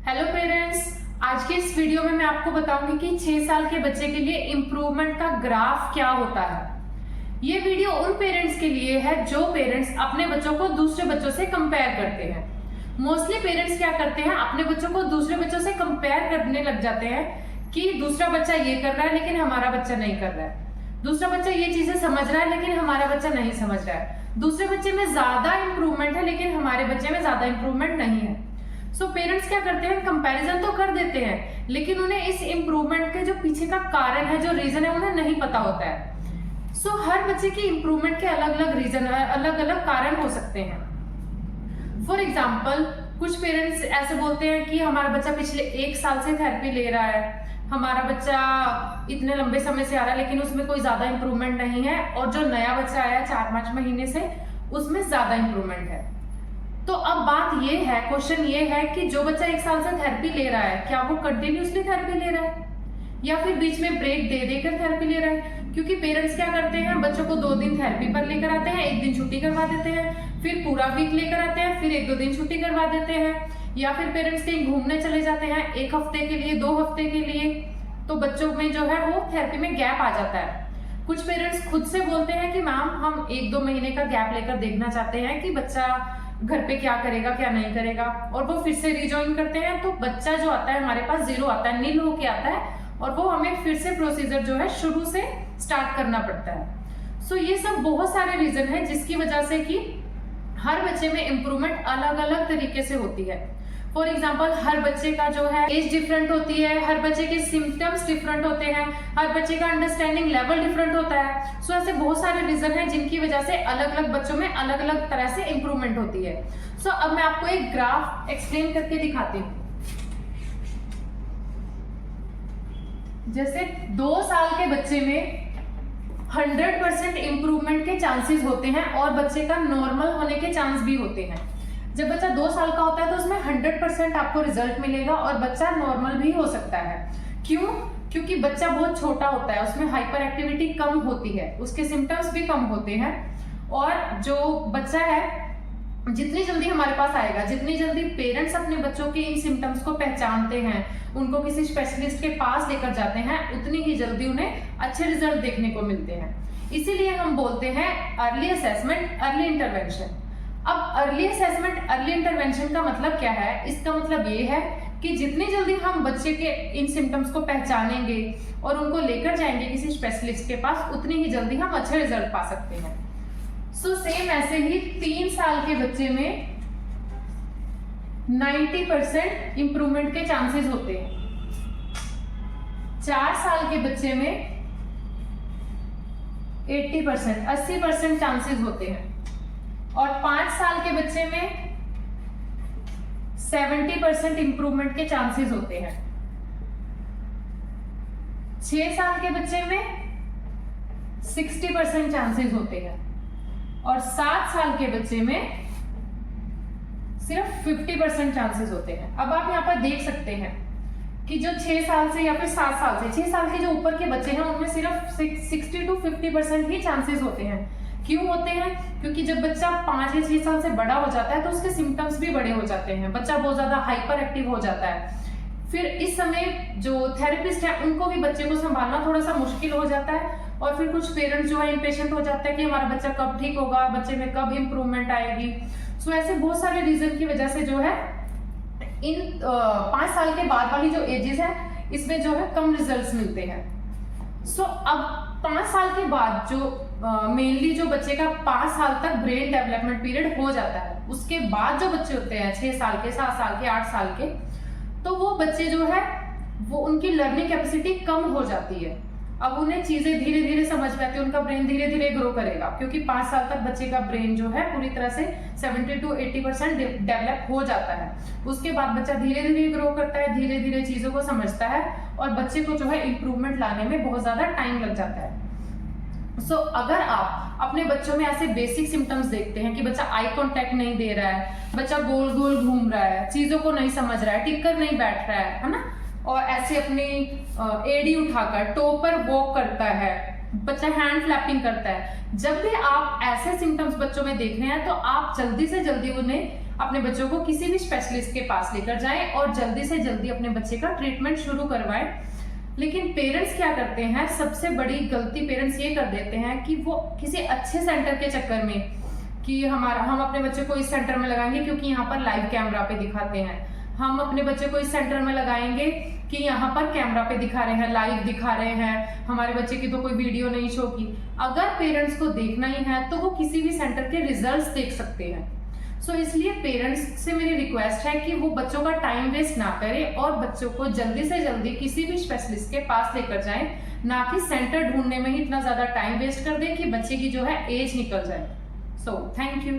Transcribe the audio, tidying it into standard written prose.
Hello parents, आज के इस वीडियो में मैं आपको बताऊंगी कि 6 साल के बच्चे के लिए इम्प्रूवमेंट का ग्राफ क्या होता है। ये वीडियो उन पेरेंट्स के लिए है जो पेरेंट्स अपने बच्चों को दूसरे बच्चों से कंपेयर करते हैं। मोस्टली पेरेंट्स क्या करते हैं, अपने बच्चों को दूसरे बच्चों से कंपेयर करने लग जाते हैं कि दूसरा बच्चा ये कर रहा है लेकिन हमारा बच्चा नहीं कर रहा है, दूसरा बच्चा ये चीजें समझ रहा है लेकिन हमारा बच्चा नहीं समझ रहा है, दूसरे बच्चे में ज्यादा इंप्रूवमेंट है लेकिन हमारे बच्चे में ज्यादा इंप्रूवमेंट नहीं है। सो पेरेंट्स क्या करते हैं, कंपैरिजन तो कर देते हैं लेकिन उन्हें इस इंप्रूवमेंट के जो पीछे का कारण है, जो रीजन है, उन्हें नहीं पता होता है। सो हर बच्चे की इंप्रूवमेंट के अलग अलग रीजन है, अलग अलग कारण हो सकते हैं। फॉर एग्जाम्पल, कुछ पेरेंट्स ऐसे बोलते हैं कि हमारा बच्चा पिछले 1 साल से थेरेपी ले रहा है, हमारा बच्चा इतने लंबे समय से आ रहा है लेकिन उसमें कोई ज्यादा इंप्रूवमेंट नहीं है, और जो नया बच्चा आया 4-5 महीने से उसमें ज्यादा इंप्रूवमेंट है। तो अब बात ये है, क्वेश्चन ये है कि जो बच्चा 1 साल से थेरेपी ले रहा है, क्या वो कंटिन्यूसली थेरेपी ले रहा है या फिर बीच में ब्रेक दे देकर थेरेपी ले रहा है? क्योंकि पेरेंट्स क्या करते हैं, बच्चों को 2 दिन थेरेपी पर लेकर आते हैं, 1 दिन छुट्टी करवा देते हैं, फिर पूरा वीक लेकर आते हैं, फिर 1-2 दिन छुट्टी करवा देते हैं, या फिर पेरेंट्स कहीं घूमने चले जाते हैं 1 हफ्ते के लिए, 2 हफ्ते के लिए, तो बच्चों में जो है वो थेरेपी में गैप आ जाता है। कुछ पेरेंट्स खुद से बोलते हैं कि मैम हम 1-2 महीने का गैप लेकर देखना चाहते हैं कि बच्चा घर पे क्या करेगा क्या नहीं करेगा, और वो फिर से रिजॉइन करते हैं, तो बच्चा जो आता है हमारे पास 0 आता है, नील होके आता है, और वो हमें फिर से प्रोसीजर जो है शुरू से स्टार्ट करना पड़ता है। सो ये सब बहुत सारे रीजन है जिसकी वजह से कि हर बच्चे में इंप्रूवमेंट अलग अलग तरीके से होती है। फॉर एग्जाम्पल, हर बच्चे का जो है एज डिफरेंट होती है, हर बच्चे के सिम्टम्स डिफरेंट होते हैं, हर बच्चे का अंडरस्टैंडिंग लेवल डिफरेंट होता है। सो ऐसे बहुत सारे रीजन हैं जिनकी वजह से अलग अलग बच्चों में अलग अलग तरह से इंप्रूवमेंट होती है। सो अब मैं आपको एक ग्राफ एक्सप्लेन करके दिखाती हूँ। जैसे 2 साल के बच्चे में 100% इंप्रूवमेंट के चांसेस होते हैं और बच्चे का नॉर्मल होने के चांस भी होते हैं। जब बच्चा 2 साल का होता है तो उसमें 100% आपको रिजल्ट मिलेगा और बच्चा नॉर्मल भी हो सकता है। क्यों? क्योंकि बच्चा बहुत छोटा होता है, उसमें हाइपर एक्टिविटी कम होती है, उसके सिम्टम्स भी कम होते हैं, और जो बच्चा है जितनी जल्दी हमारे पास आएगा, जितनी जल्दी पेरेंट्स अपने बच्चों के इन सिम्टम्स को पहचानते हैं, उनको किसी स्पेशलिस्ट के पास लेकर जाते हैं, उतनी ही जल्दी उन्हें अच्छे रिजल्ट देखने को मिलते हैं। इसीलिए हम बोलते हैं अर्ली असेसमेंट, अर्ली इंटरवेंशन। अब अर्ली असेसमेंट, अर्ली इंटरवेंशन का मतलब क्या है? इसका मतलब ये है कि जितनी जल्दी हम बच्चे के इन सिम्टम्स को पहचानेंगे और उनको लेकर जाएंगे किसी स्पेशलिस्ट के पास, उतनी ही जल्दी हम अच्छे रिजल्ट पा सकते हैं। सो सेम ऐसे ही 3 साल के बच्चे में 90% इंप्रूवमेंट के चांसेस होते हैं, 4 साल के बच्चे में 80%, 80% चांसेस होते हैं, और 5 साल के बच्चे में 70% इंप्रूवमेंट के चांसेस होते हैं, 6 साल के बच्चे में 60% चांसेस होते हैं, और 7 साल के बच्चे में सिर्फ 50% चांसेस होते हैं। अब आप यहाँ पर देख सकते हैं कि जो 6 साल से या फिर 7 साल से 6 साल के जो ऊपर के बच्चे हैं उनमें सिर्फ 60 to 50% ही चांसेस होते हैं। क्यों होते हैं? क्योंकि जब बच्चा 5 या 6 साल से बड़ा हो जाता है तो उसके सिम्टम्स भी बड़े हो जाते हैं, बच्चा बहुत ज्यादा हाइपर एक्टिव हो जाता है। फिर इस समय जो थेरेपिस्ट है उनको भी बच्चे को संभालना थोड़ा सा मुश्किल हो जाता है, और फिर कुछ पेरेंट्स जो है इम्पेशेंट हो जाते हैं कि हमारा बच्चा कब ठीक होगा, बच्चे में कब इंप्रूवमेंट आएगी। सो ऐसे बहुत सारे रीजन की वजह से जो है इन 5 साल के बाद वाली जो एजेस है इसमें जो है कम रिजल्ट्स मिलते हैं। सो अब 5 साल के बाद जो मेनली जो बच्चे का 5 साल तक ब्रेन डेवलपमेंट पीरियड हो जाता है, उसके बाद जो बच्चे होते हैं 6 साल के, 7 साल के, 8 साल के, तो वो बच्चे जो है वो उनकी लर्निंग कैपेसिटी कम हो जाती है। अब उन्हें चीजें धीरे धीरे समझ में आती है, उनका ब्रेन धीरे धीरे ग्रो करेगा, क्योंकि 5 साल तक बच्चे का ब्रेन जो है पूरी तरह से 70 to 80% डेवलप हो जाता है। उसके बाद बच्चा धीरे धीरे ग्रो करता है, धीरे धीरे चीजों को समझता है, और बच्चे को जो है इंप्रूवमेंट लाने में बहुत ज्यादा टाइम लग जाता है। सो अगर आप अपने बच्चों में ऐसे बेसिक सिम्टम्स देखते हैं कि बच्चा आई कांटेक्ट नहीं दे रहा है, बच्चा गोल गोल घूम रहा है, चीजों को नहीं समझ रहा है, टिक कर नहीं बैठ रहा है ना, और ऐसे अपनी एड़ी उठाकर टो पर वॉक करता है, बच्चा हैंड फ्लैपिंग करता है, जब भी आप ऐसे सिम्टम्स बच्चों में देख रहे हैं तो आप जल्दी से जल्दी उन्हें अपने बच्चों को किसी भी स्पेशलिस्ट के पास लेकर जाएं और जल्दी से जल्दी अपने बच्चे का ट्रीटमेंट शुरू करवाएं। लेकिन पेरेंट्स क्या करते हैं, सबसे बड़ी गलती पेरेंट्स ये कर देते हैं कि वो किसी अच्छे सेंटर के चक्कर में कि हम अपने बच्चे को इस सेंटर में लगाएंगे क्योंकि यहाँ पर लाइव कैमरा पे दिखाते हैं, हम अपने बच्चे को इस सेंटर में लगाएंगे कि यहाँ पर कैमरा पे दिखा रहे हैं, लाइव दिखा रहे हैं, हमारे बच्चे की तो कोई वीडियो नहीं शो की। अगर पेरेंट्स को देखना ही है तो वो किसी भी सेंटर के रिजल्ट्स देख सकते हैं। इसलिए पेरेंट्स से मेरी रिक्वेस्ट है कि वो बच्चों का टाइम वेस्ट ना करें और बच्चों को जल्दी से जल्दी किसी भी स्पेशलिस्ट के पास लेकर जाएं, ना कि सेंटर ढूंढने में ही इतना ज्यादा टाइम वेस्ट कर दें कि बच्चे की जो है एज निकल जाए। Thank you.